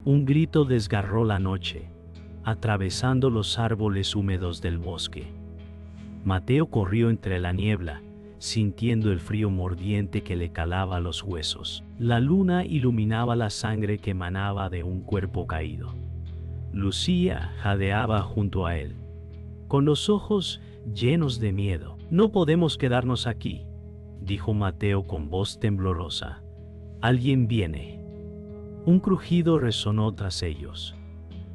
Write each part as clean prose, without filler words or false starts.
Un grito desgarró la noche, atravesando los árboles húmedos del bosque. Mateo corrió entre la niebla, sintiendo el frío mordiente que le calaba los huesos. La luna iluminaba la sangre que emanaba de un cuerpo caído. Lucía jadeaba junto a él, con los ojos llenos de miedo. «No podemos quedarnos aquí», dijo Mateo con voz temblorosa. «Alguien viene». Un crujido resonó tras ellos.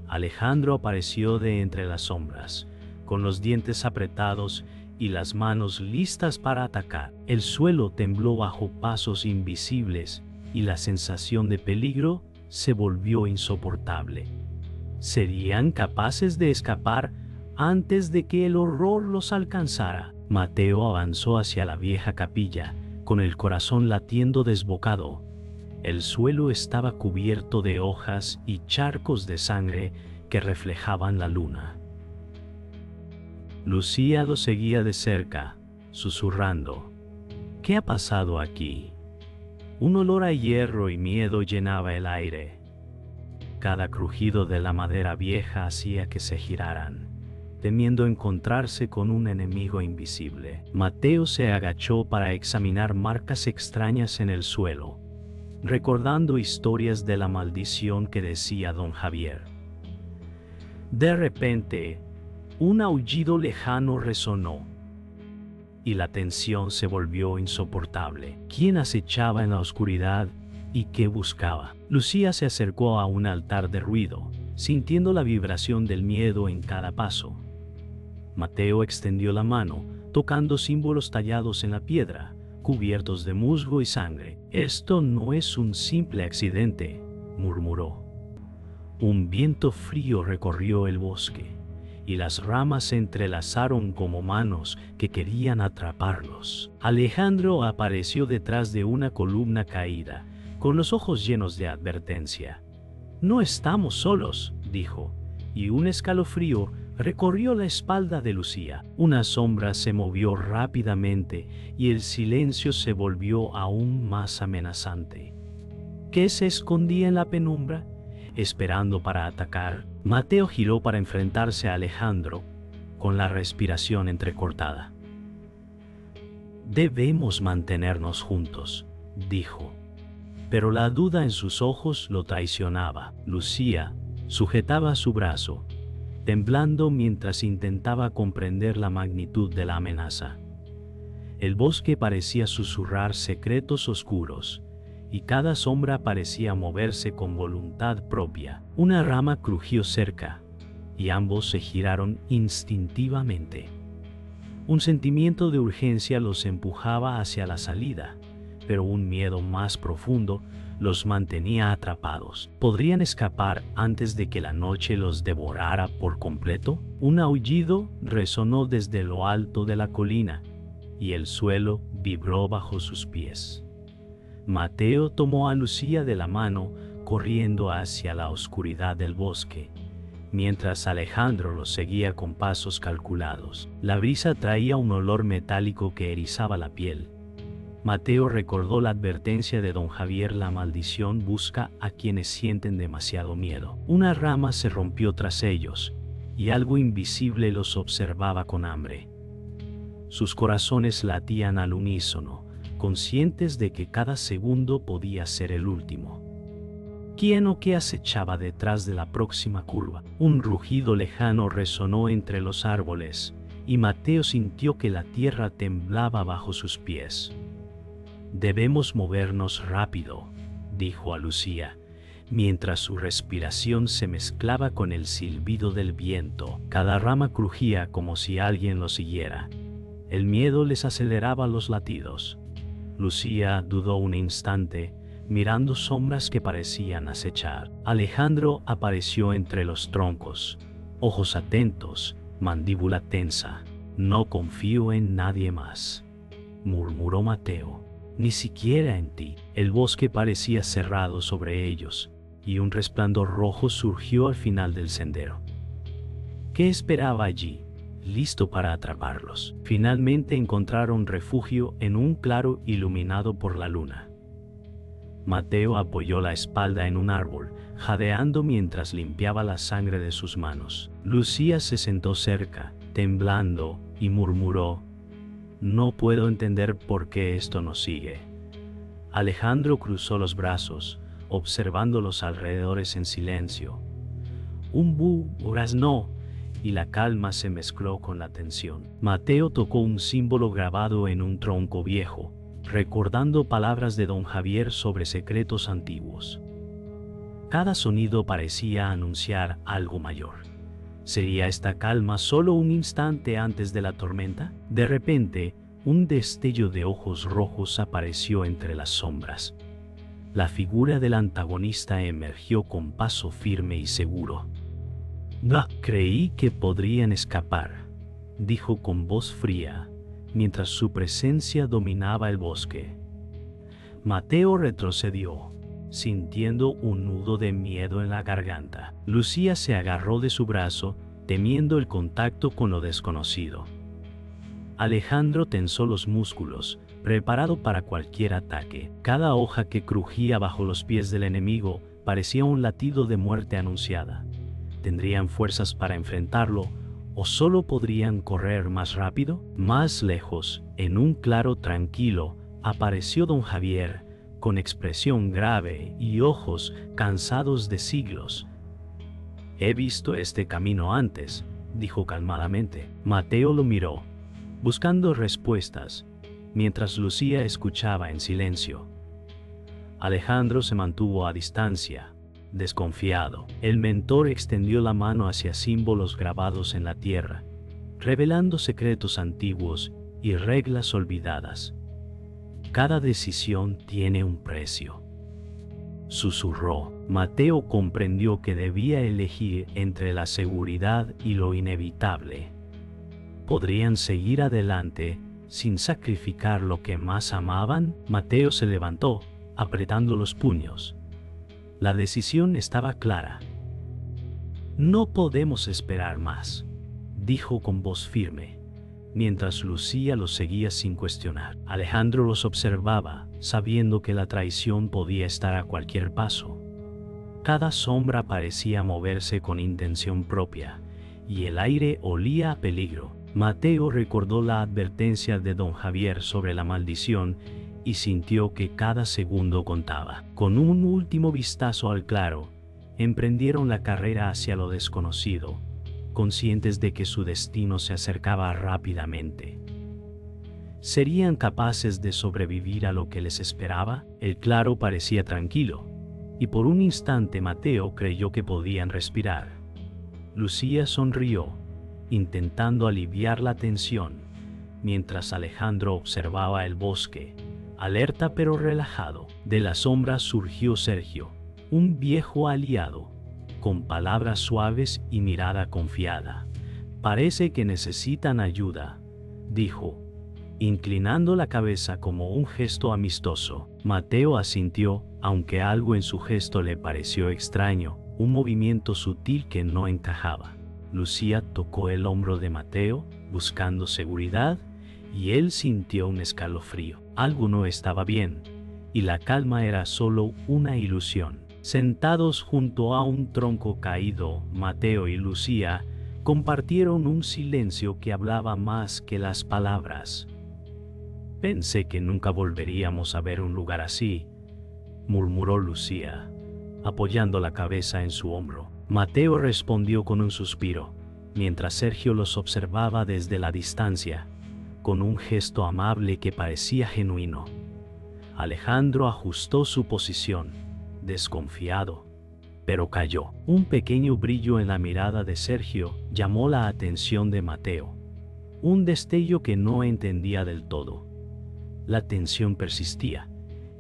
Alejandro apareció de entre las sombras, con los dientes apretados y las manos listas para atacar. El suelo tembló bajo pasos invisibles y la sensación de peligro se volvió insoportable. ¿Serían capaces de escapar antes de que el horror los alcanzara? Mateo avanzó hacia la vieja capilla, con el corazón latiendo desbocado. El suelo estaba cubierto de hojas y charcos de sangre que reflejaban la luna. Lucía lo seguía de cerca, susurrando: «¿Qué ha pasado aquí?». Un olor a hierro y miedo llenaba el aire. Cada crujido de la madera vieja hacía que se giraran, temiendo encontrarse con un enemigo invisible. Mateo se agachó para examinar marcas extrañas en el suelo, recordando historias de la maldición que decía don Javier. De repente, un aullido lejano resonó, y la tensión se volvió insoportable. ¿Quién acechaba en la oscuridad y qué buscaba? Lucía se acercó a un altar de ruido, sintiendo la vibración del miedo en cada paso. Mateo extendió la mano, tocando símbolos tallados en la piedra, cubiertos de musgo y sangre. «Esto no es un simple accidente», murmuró. Un viento frío recorrió el bosque, y las ramas se entrelazaron como manos que querían atraparlos. Alejandro apareció detrás de una columna caída, con los ojos llenos de advertencia. «No estamos solos», dijo, y un escalofrío recorrió la espalda de Lucía. Una sombra se movió rápidamente y el silencio se volvió aún más amenazante. ¿Qué se escondía en la penumbra, esperando para atacar? Mateo giró para enfrentarse a Alejandro, con la respiración entrecortada. «Debemos mantenernos juntos», dijo, pero la duda en sus ojos lo traicionaba. Lucía sujetaba su brazo, temblando mientras intentaba comprender la magnitud de la amenaza. El bosque parecía susurrar secretos oscuros, y cada sombra parecía moverse con voluntad propia. Una rama crujió cerca, y ambos se giraron instintivamente. Un sentimiento de urgencia los empujaba hacia la salida, pero un miedo más profundo los mantenía atrapados. ¿Podrían escapar antes de que la noche los devorara por completo? Un aullido resonó desde lo alto de la colina, y el suelo vibró bajo sus pies. Mateo tomó a Lucía de la mano, corriendo hacia la oscuridad del bosque, mientras Alejandro los seguía con pasos calculados. La brisa traía un olor metálico que erizaba la piel. Mateo recordó la advertencia de don Javier: la maldición busca a quienes sienten demasiado miedo. Una rama se rompió tras ellos, y algo invisible los observaba con hambre. Sus corazones latían al unísono, conscientes de que cada segundo podía ser el último. ¿Quién o qué acechaba detrás de la próxima curva? Un rugido lejano resonó entre los árboles, y Mateo sintió que la tierra temblaba bajo sus pies. «Debemos movernos rápido», dijo a Lucía, mientras su respiración se mezclaba con el silbido del viento. Cada rama crujía como si alguien lo siguiera. El miedo les aceleraba los latidos. Lucía dudó un instante, mirando sombras que parecían acechar. Alejandro apareció entre los troncos, ojos atentos, mandíbula tensa. «No confío en nadie más», murmuró Mateo. «Ni siquiera en ti». El bosque parecía cerrado sobre ellos, y un resplandor rojo surgió al final del sendero. ¿Qué esperaba allí, listo para atraparlos? Finalmente encontraron refugio en un claro iluminado por la luna. Mateo apoyó la espalda en un árbol, jadeando mientras limpiaba la sangre de sus manos. Lucía se sentó cerca, temblando, y murmuró: «No puedo entender por qué esto nos sigue». Alejandro cruzó los brazos, observando los alrededores en silencio. Un búho graznó, y la calma se mezcló con la tensión. Mateo tocó un símbolo grabado en un tronco viejo, recordando palabras de don Javier sobre secretos antiguos. Cada sonido parecía anunciar algo mayor. ¿Sería esta calma solo un instante antes de la tormenta? De repente, un destello de ojos rojos apareció entre las sombras. La figura del antagonista emergió con paso firme y seguro. «No creí que podrían escapar», dijo con voz fría, mientras su presencia dominaba el bosque. Mateo retrocedió, sintiendo un nudo de miedo en la garganta. Lucía se agarró de su brazo, temiendo el contacto con lo desconocido. Alejandro tensó los músculos, preparado para cualquier ataque. Cada hoja que crujía bajo los pies del enemigo parecía un latido de muerte anunciada. ¿Tendrían fuerzas para enfrentarlo o solo podrían correr más rápido? Más lejos, en un claro tranquilo, apareció don Javier, con expresión grave y ojos cansados de siglos. «He visto este camino antes», dijo calmadamente. Mateo lo miró, buscando respuestas, mientras Lucía escuchaba en silencio. Alejandro se mantuvo a distancia, desconfiado. El mentor extendió la mano hacia símbolos grabados en la tierra, revelando secretos antiguos y reglas olvidadas. «Cada decisión tiene un precio», susurró. Mateo comprendió que debía elegir entre la seguridad y lo inevitable. ¿Podrían seguir adelante sin sacrificar lo que más amaban? Mateo se levantó, apretando los puños. La decisión estaba clara. «No podemos esperar más», dijo con voz firme, mientras Lucía los seguía sin cuestionar. Alejandro los observaba, sabiendo que la traición podía estar a cualquier paso. Cada sombra parecía moverse con intención propia, y el aire olía a peligro. Mateo recordó la advertencia de don Javier sobre la maldición y sintió que cada segundo contaba. Con un último vistazo al claro, emprendieron la carrera hacia lo desconocido, conscientes de que su destino se acercaba rápidamente. ¿Serían capaces de sobrevivir a lo que les esperaba? El claro parecía tranquilo, y por un instante Mateo creyó que podían respirar. Lucía sonrió, intentando aliviar la tensión, mientras Alejandro observaba el bosque, alerta pero relajado. De las sombras surgió Sergio, un viejo aliado, con palabras suaves y mirada confiada. «Parece que necesitan ayuda», dijo, inclinando la cabeza como un gesto amistoso. Mateo asintió, aunque algo en su gesto le pareció extraño, un movimiento sutil que no encajaba. Lucía tocó el hombro de Mateo, buscando seguridad, y él sintió un escalofrío. Algo no estaba bien, y la calma era solo una ilusión. Sentados junto a un tronco caído, Mateo y Lucía compartieron un silencio que hablaba más que las palabras. «Pensé que nunca volveríamos a ver un lugar así», murmuró Lucía, apoyando la cabeza en su hombro. Mateo respondió con un suspiro, mientras Sergio los observaba desde la distancia, con un gesto amable que parecía genuino. Alejandro ajustó su posición, desconfiado, pero calló. Un pequeño brillo en la mirada de Sergio llamó la atención de Mateo, un destello que no entendía del todo. La tensión persistía,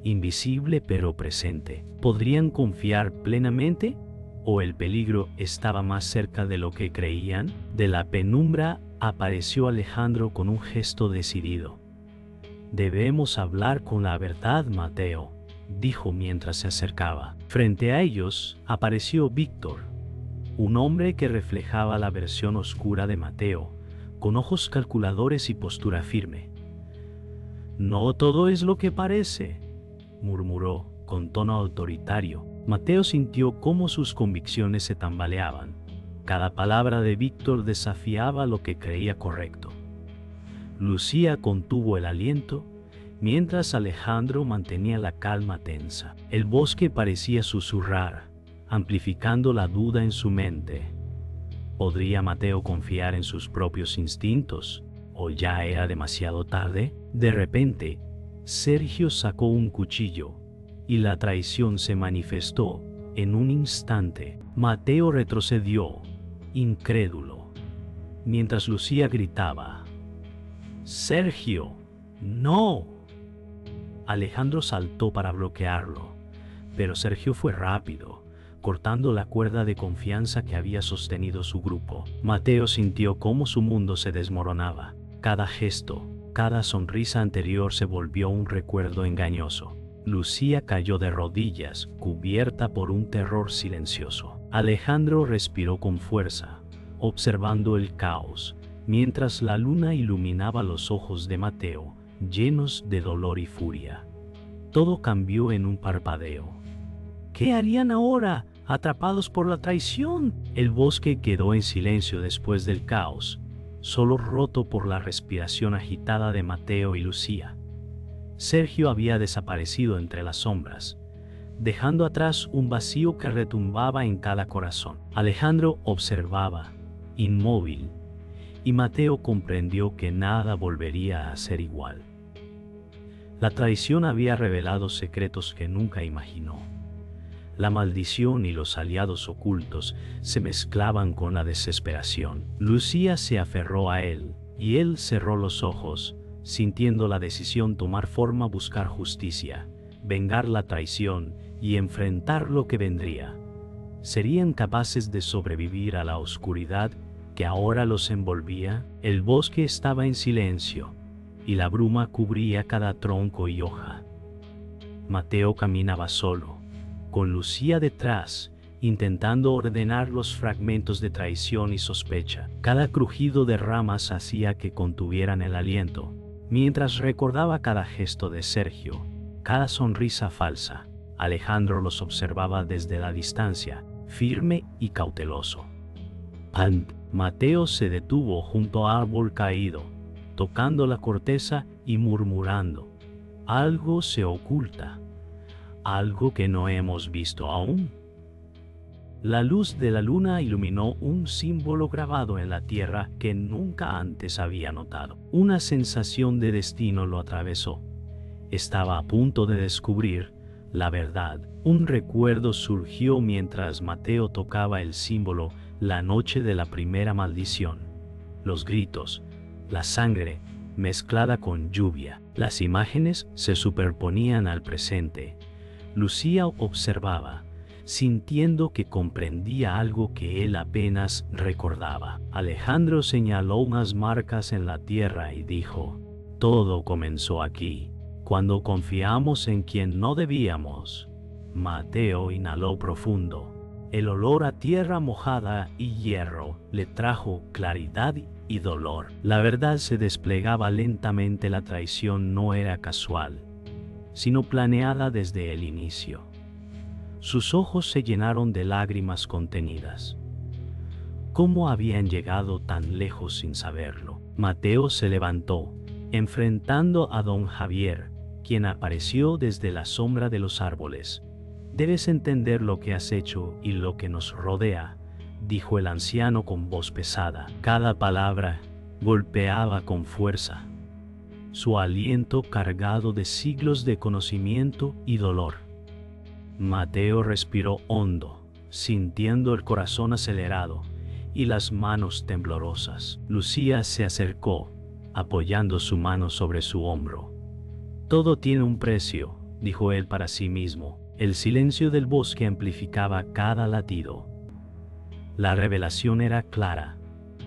invisible pero presente. ¿Podrían confiar plenamente? ¿O el peligro estaba más cerca de lo que creían? De la penumbra apareció Alejandro con un gesto decidido. «Debemos hablar con la verdad, Mateo», dijo mientras se acercaba. Frente a ellos apareció Víctor, un hombre que reflejaba la versión oscura de Mateo, con ojos calculadores y postura firme. «No todo es lo que parece», murmuró, con tono autoritario. Mateo sintió cómo sus convicciones se tambaleaban. Cada palabra de Víctor desafiaba lo que creía correcto. Lucía contuvo el aliento, mientras Alejandro mantenía la calma tensa. El bosque parecía susurrar, amplificando la duda en su mente. ¿Podría Mateo confiar en sus propios instintos? ¿O ya era demasiado tarde? De repente, Sergio sacó un cuchillo, y la traición se manifestó en un instante. Mateo retrocedió, incrédulo, mientras Lucía gritaba: «¡Sergio, no!». Alejandro saltó para bloquearlo, pero Sergio fue rápido, cortando la cuerda de confianza que había sostenido su grupo. Mateo sintió cómo su mundo se desmoronaba. Cada gesto, cada sonrisa anterior se volvió un recuerdo engañoso. Lucía cayó de rodillas, cubierta por un terror silencioso. Alejandro respiró con fuerza, observando el caos, mientras la luna iluminaba los ojos de Mateo, llenos de dolor y furia. Todo cambió en un parpadeo. ¿Qué harían ahora, atrapados por la traición? El bosque quedó en silencio después del caos, solo roto por la respiración agitada de Mateo y Lucía. Sergio había desaparecido entre las sombras, dejando atrás un vacío que retumbaba en cada corazón. Alejandro observaba, inmóvil, y Mateo comprendió que nada volvería a ser igual. La traición había revelado secretos que nunca imaginó. La maldición y los aliados ocultos se mezclaban con la desesperación. Lucía se aferró a él, y él cerró los ojos, sintiendo la decisión tomar forma: buscar justicia, vengar la traición y enfrentar lo que vendría. ¿Serían capaces de sobrevivir a la oscuridad que ahora los envolvía? El bosque estaba en silencio, y la bruma cubría cada tronco y hoja. Mateo caminaba solo, con Lucía detrás, intentando ordenar los fragmentos de traición y sospecha. Cada crujido de ramas hacía que contuvieran el aliento, mientras recordaba cada gesto de Sergio, cada sonrisa falsa. Alejandro los observaba desde la distancia, firme y cauteloso. Mateo se detuvo junto a árbol caído, tocando la corteza y murmurando: «Algo se oculta, algo que no hemos visto aún». La luz de la luna iluminó un símbolo grabado en la tierra que nunca antes había notado. Una sensación de destino lo atravesó. Estaba a punto de descubrir la verdad. Un recuerdo surgió mientras Mateo tocaba el símbolo la noche de la primera maldición. Los gritos, la sangre mezclada con lluvia. Las imágenes se superponían al presente. Lucía observaba, sintiendo que comprendía algo que él apenas recordaba. Alejandro señaló unas marcas en la tierra y dijo: «Todo comenzó aquí, cuando confiamos en quien no debíamos». Mateo inhaló profundo. El olor a tierra mojada y hierro le trajo claridad y dolor. La verdad se desplegaba lentamente. La traición no era casual, sino planeada desde el inicio. Sus ojos se llenaron de lágrimas contenidas. ¿Cómo habían llegado tan lejos sin saberlo? Mateo se levantó, enfrentando a don Javier, quien apareció desde la sombra de los árboles. «Debes entender lo que has hecho y lo que nos rodea», dijo el anciano con voz pesada. Cada palabra golpeaba con fuerza, su aliento cargado de siglos de conocimiento y dolor. Mateo respiró hondo, sintiendo el corazón acelerado y las manos temblorosas. Lucía se acercó, apoyando su mano sobre su hombro. «Todo tiene un precio», dijo él para sí mismo. El silencio del bosque amplificaba cada latido. La revelación era clara,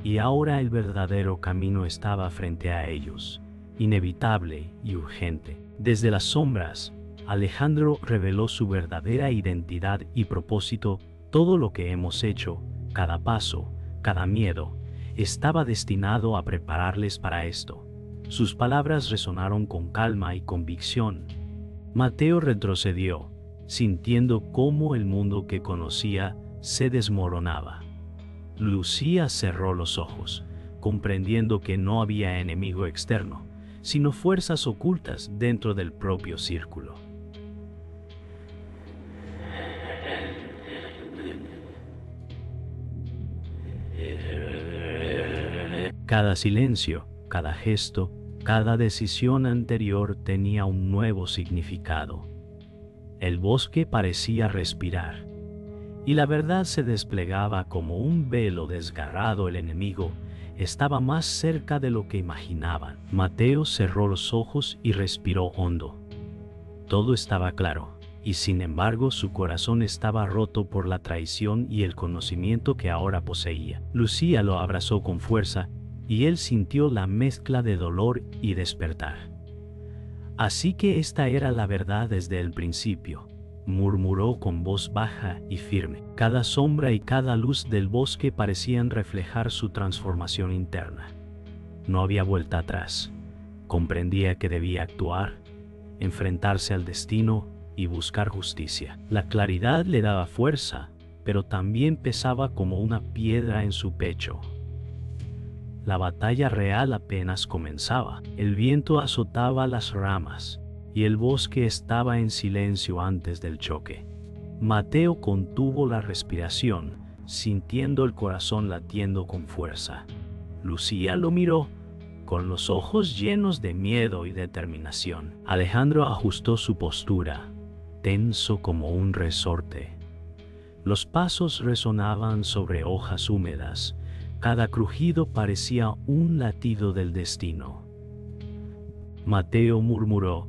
y ahora el verdadero camino estaba frente a ellos, inevitable y urgente. Desde las sombras, Alejandro reveló su verdadera identidad y propósito. Todo lo que hemos hecho, cada paso, cada miedo, estaba destinado a prepararles para esto. Sus palabras resonaron con calma y convicción. Mateo retrocedió, sintiendo cómo el mundo que conocía se desmoronaba. Lucía cerró los ojos, comprendiendo que no había enemigo externo, sino fuerzas ocultas dentro del propio círculo. Cada silencio, cada gesto, cada decisión anterior tenía un nuevo significado. El bosque parecía respirar, y la verdad se desplegaba como un velo desgarrado. El enemigo estaba más cerca de lo que imaginaban. Mateo cerró los ojos y respiró hondo. Todo estaba claro, y sin embargo su corazón estaba roto por la traición y el conocimiento que ahora poseía. Lucía lo abrazó con fuerza, y él sintió la mezcla de dolor y despertar. Así que esta era la verdad desde el principio, murmuró con voz baja y firme. Cada sombra y cada luz del bosque parecían reflejar su transformación interna. No había vuelta atrás. Comprendía que debía actuar, enfrentarse al destino y buscar justicia. La claridad le daba fuerza, pero también pesaba como una piedra en su pecho. La batalla real apenas comenzaba. El viento azotaba las ramas y el bosque estaba en silencio antes del choque. Mateo contuvo la respiración, sintiendo el corazón latiendo con fuerza. Lucía lo miró, con los ojos llenos de miedo y determinación. Alejandro ajustó su postura, tenso como un resorte. Los pasos resonaban sobre hojas húmedas. Cada crujido parecía un latido del destino. Mateo murmuró: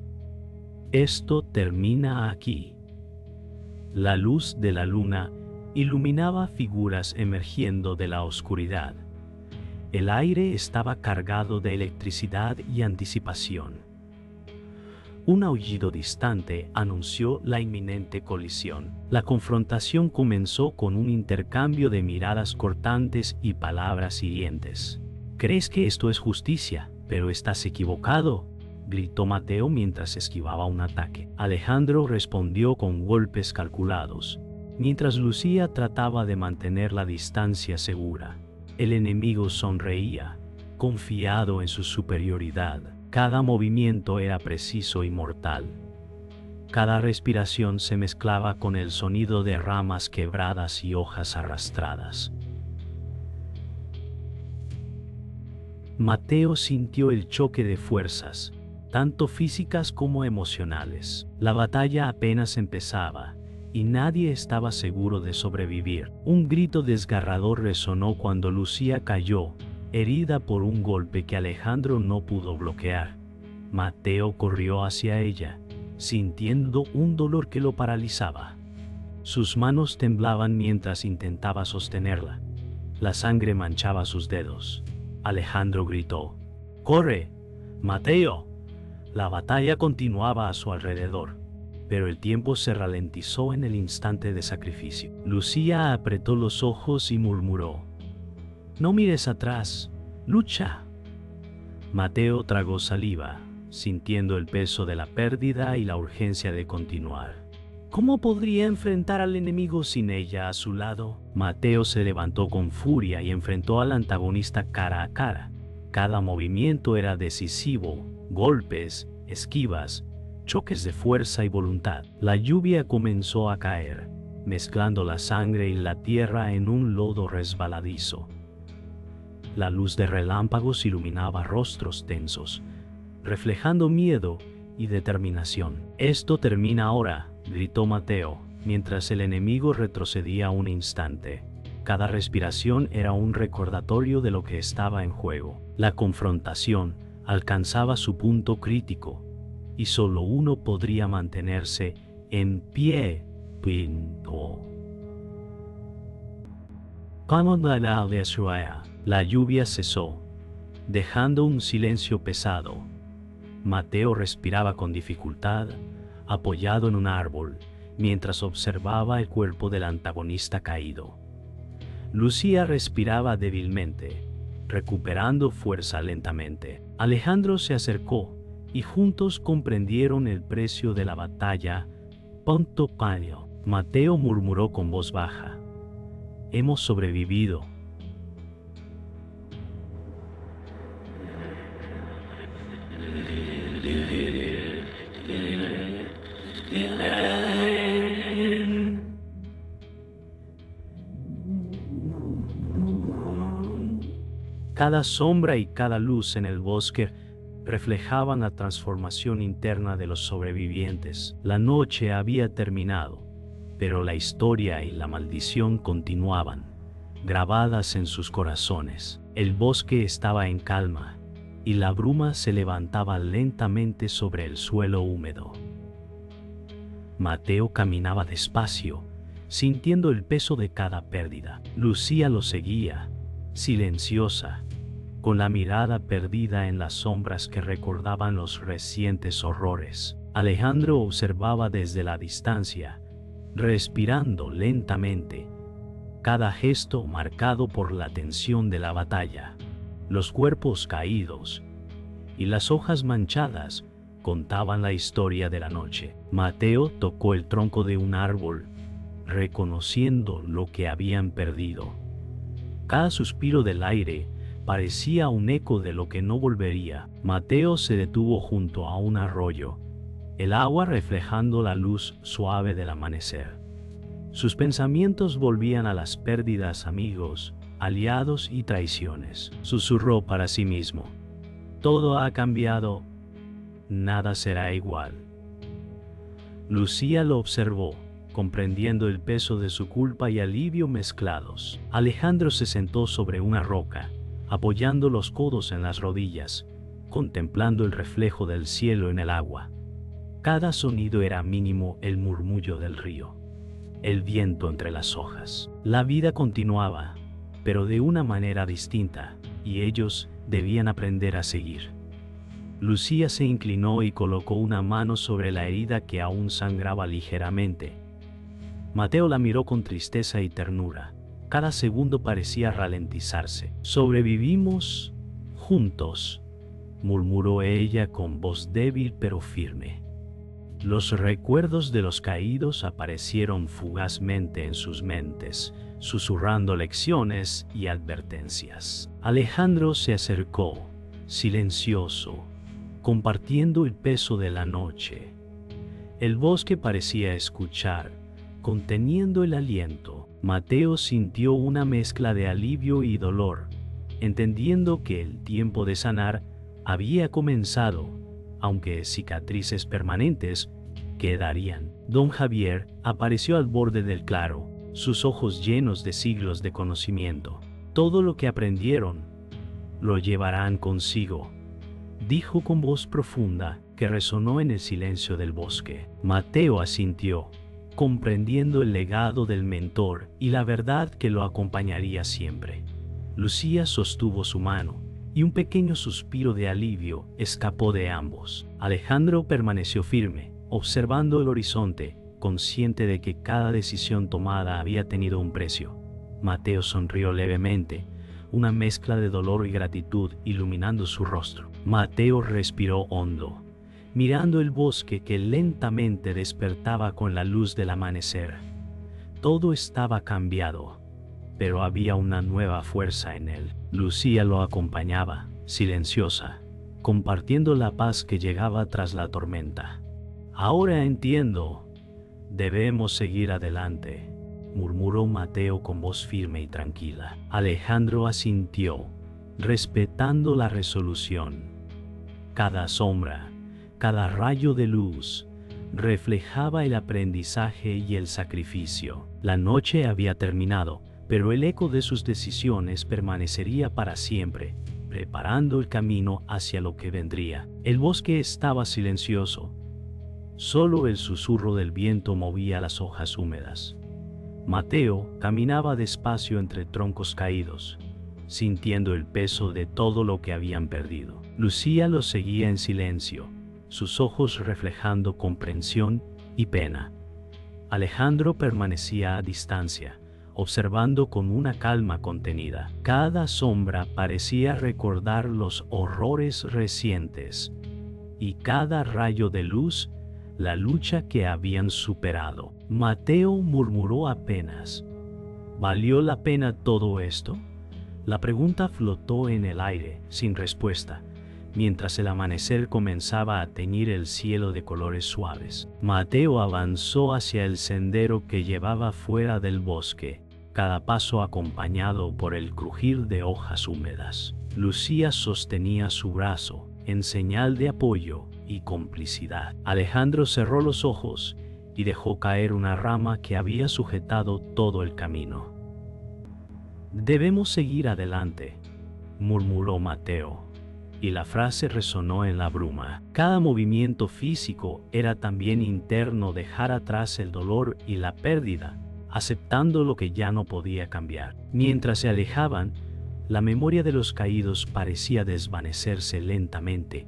«Esto termina aquí». La luz de la luna iluminaba figuras emergiendo de la oscuridad. El aire estaba cargado de electricidad y anticipación. Un aullido distante anunció la inminente colisión. La confrontación comenzó con un intercambio de miradas cortantes y palabras hirientes. «¿Crees que esto es justicia? Pero estás equivocado», gritó Mateo mientras esquivaba un ataque. Alejandro respondió con golpes calculados, mientras Lucía trataba de mantener la distancia segura. El enemigo sonreía, confiado en su superioridad. Cada movimiento era preciso y mortal. Cada respiración se mezclaba con el sonido de ramas quebradas y hojas arrastradas. Mateo sintió el choque de fuerzas, tanto físicas como emocionales. La batalla apenas empezaba, y nadie estaba seguro de sobrevivir. Un grito desgarrador resonó cuando Lucía cayó, herida por un golpe que Alejandro no pudo bloquear. Mateo corrió hacia ella, sintiendo un dolor que lo paralizaba. Sus manos temblaban mientras intentaba sostenerla. La sangre manchaba sus dedos. Alejandro gritó: «¡Corre, Mateo!». La batalla continuaba a su alrededor, pero el tiempo se ralentizó en el instante de sacrificio. Lucía apretó los ojos y murmuró: «No mires atrás, lucha». Mateo tragó saliva, sintiendo el peso de la pérdida y la urgencia de continuar. ¿Cómo podría enfrentar al enemigo sin ella a su lado? Mateo se levantó con furia y enfrentó al antagonista cara a cara. Cada movimiento era decisivo: golpes, esquivas, choques de fuerza y voluntad. La lluvia comenzó a caer, mezclando la sangre y la tierra en un lodo resbaladizo. La luz de relámpagos iluminaba rostros tensos, reflejando miedo y determinación. «Esto termina ahora», gritó Mateo, mientras el enemigo retrocedía un instante. Cada respiración era un recordatorio de lo que estaba en juego. La confrontación alcanzaba su punto crítico, y solo uno podría mantenerse en pie. La lluvia cesó, dejando un silencio pesado. Mateo respiraba con dificultad, apoyado en un árbol, mientras observaba el cuerpo del antagonista caído. Lucía respiraba débilmente, recuperando fuerza lentamente. Alejandro se acercó y juntos comprendieron el precio de la batalla Punto paño. Mateo murmuró con voz baja. Hemos sobrevivido. Cada sombra y cada luz en el bosque reflejaban la transformación interna de los sobrevivientes. La noche había terminado, pero la historia y la maldición continuaban, grabadas en sus corazones. El bosque estaba en calma, y la bruma se levantaba lentamente sobre el suelo húmedo. Mateo caminaba despacio, sintiendo el peso de cada pérdida. Lucía lo seguía, silenciosa, con la mirada perdida en las sombras que recordaban los recientes horrores. Alejandro observaba desde la distancia, respirando lentamente, cada gesto marcado por la tensión de la batalla. Los cuerpos caídos y las hojas manchadas contaban la historia de la noche. Mateo tocó el tronco de un árbol, reconociendo lo que habían perdido. Cada suspiro del aire parecía un eco de lo que no volvería. Mateo se detuvo junto a un arroyo, el agua reflejando la luz suave del amanecer. Sus pensamientos volvían a las pérdidas, amigos, aliados y traiciones. Susurró para sí mismo: todo ha cambiado, nada será igual. Lucía lo observó, comprendiendo el peso de su culpa y alivio mezclados. Alejandro se sentó sobre una roca, apoyando los codos en las rodillas, contemplando el reflejo del cielo en el agua. Cada sonido era mínimo: el murmullo del río, el viento entre las hojas. La vida continuaba, pero de una manera distinta, y ellos debían aprender a seguir. Lucía se inclinó y colocó una mano sobre la herida que aún sangraba ligeramente. Mateo la miró con tristeza y ternura. Cada segundo parecía ralentizarse. «Sobrevivimos juntos», murmuró ella con voz débil pero firme. Los recuerdos de los caídos aparecieron fugazmente en sus mentes, susurrando lecciones y advertencias. Alejandro se acercó, silencioso, compartiendo el peso de la noche. El bosque parecía escuchar, conteniendo el aliento. Mateo sintió una mezcla de alivio y dolor, entendiendo que el tiempo de sanar había comenzado, aunque cicatrices permanentes quedarían. Don Javier apareció al borde del claro, sus ojos llenos de siglos de conocimiento. Todo lo que aprendieron lo llevarán consigo, dijo con voz profunda que resonó en el silencio del bosque. Mateo asintió, comprendiendo el legado del mentor y la verdad que lo acompañaría siempre. Lucía sostuvo su mano, y un pequeño suspiro de alivio escapó de ambos. Alejandro permaneció firme, observando el horizonte, consciente de que cada decisión tomada había tenido un precio. Mateo sonrió levemente, una mezcla de dolor y gratitud iluminando su rostro. Mateo respiró hondo, mirando el bosque que lentamente despertaba con la luz del amanecer. Todo estaba cambiado, pero había una nueva fuerza en él. Lucía lo acompañaba, silenciosa, compartiendo la paz que llegaba tras la tormenta. «Ahora entiendo, debemos seguir adelante», murmuró Mateo con voz firme y tranquila. Alejandro asintió, respetando la resolución. Cada sombra, cada rayo de luz, reflejaba el aprendizaje y el sacrificio. La noche había terminado, pero el eco de sus decisiones permanecería para siempre, preparando el camino hacia lo que vendría. El bosque estaba silencioso. Solo el susurro del viento movía las hojas húmedas. Mateo caminaba despacio entre troncos caídos, sintiendo el peso de todo lo que habían perdido. Lucía lo seguía en silencio, sus ojos reflejando comprensión y pena. Alejandro permanecía a distancia, observando con una calma contenida. Cada sombra parecía recordar los horrores recientes, y cada rayo de luz la lucha que habían superado. Mateo murmuró apenas: ¿valió la pena todo esto? La pregunta flotó en el aire, sin respuesta, mientras el amanecer comenzaba a teñir el cielo de colores suaves. Mateo avanzó hacia el sendero que llevaba fuera del bosque, cada paso acompañado por el crujir de hojas húmedas. Lucía sostenía su brazo, en señal de apoyo y complicidad. Alejandro cerró los ojos y dejó caer una rama que había sujetado todo el camino. «Debemos seguir adelante», murmuró Mateo, y la frase resonó en la bruma. Cada movimiento físico era también interno: dejar atrás el dolor y la pérdida, aceptando lo que ya no podía cambiar. Mientras se alejaban, la memoria de los caídos parecía desvanecerse lentamente,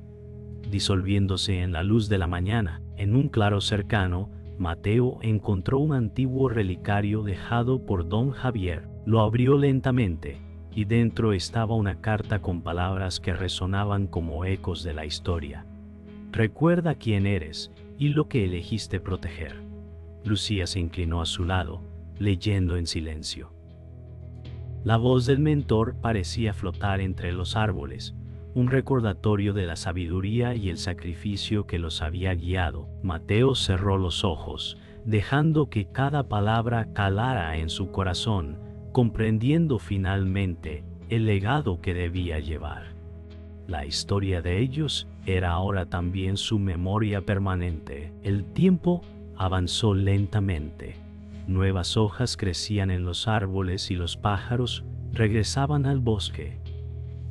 disolviéndose en la luz de la mañana. En un claro cercano, Mateo encontró un antiguo relicario dejado por don Javier. Lo abrió lentamente, y dentro estaba una carta con palabras que resonaban como ecos de la historia. «Recuerda quién eres y lo que elegiste proteger». Lucía se inclinó a su lado, leyendo en silencio. La voz del mentor parecía flotar entre los árboles, un recordatorio de la sabiduría y el sacrificio que los había guiado. Mateo cerró los ojos, dejando que cada palabra calara en su corazón, comprendiendo finalmente el legado que debía llevar. La historia de ellos era ahora también su memoria permanente. El tiempo avanzó lentamente. Nuevas hojas crecían en los árboles y los pájaros regresaban al bosque.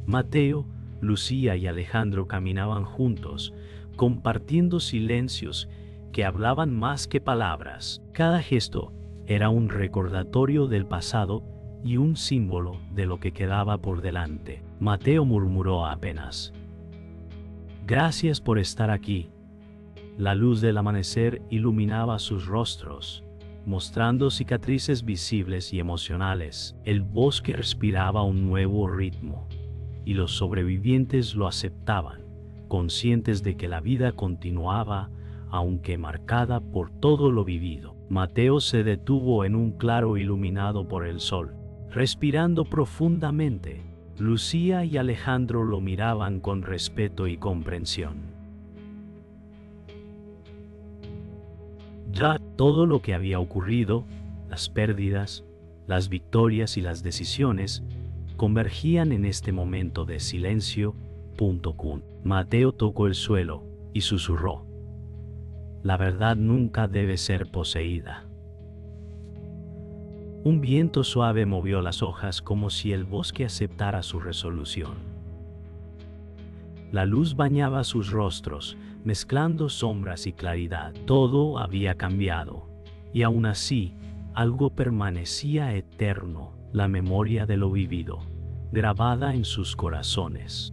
Mateo, Lucía y Alejandro caminaban juntos, compartiendo silencios que hablaban más que palabras. Cada gesto era un recordatorio del pasado y un símbolo de lo que quedaba por delante. Mateo murmuró apenas: «Gracias por estar aquí». La luz del amanecer iluminaba sus rostros, mostrando cicatrices visibles y emocionales. El bosque respiraba un nuevo ritmo, y los sobrevivientes lo aceptaban, conscientes de que la vida continuaba, aunque marcada por todo lo vivido. Mateo se detuvo en un claro iluminado por el sol, respirando profundamente. Lucía y Alejandro lo miraban con respeto y comprensión. Ya todo lo que había ocurrido, las pérdidas, las victorias y las decisiones, convergían en este momento de silencio. Mateo tocó el suelo y susurró: «La verdad nunca debe ser poseída». Un viento suave movió las hojas como si el bosque aceptara su resolución. La luz bañaba sus rostros, mezclando sombras y claridad. Todo había cambiado, y aún así, algo permanecía eterno: la memoria de lo vivido, grabada en sus corazones.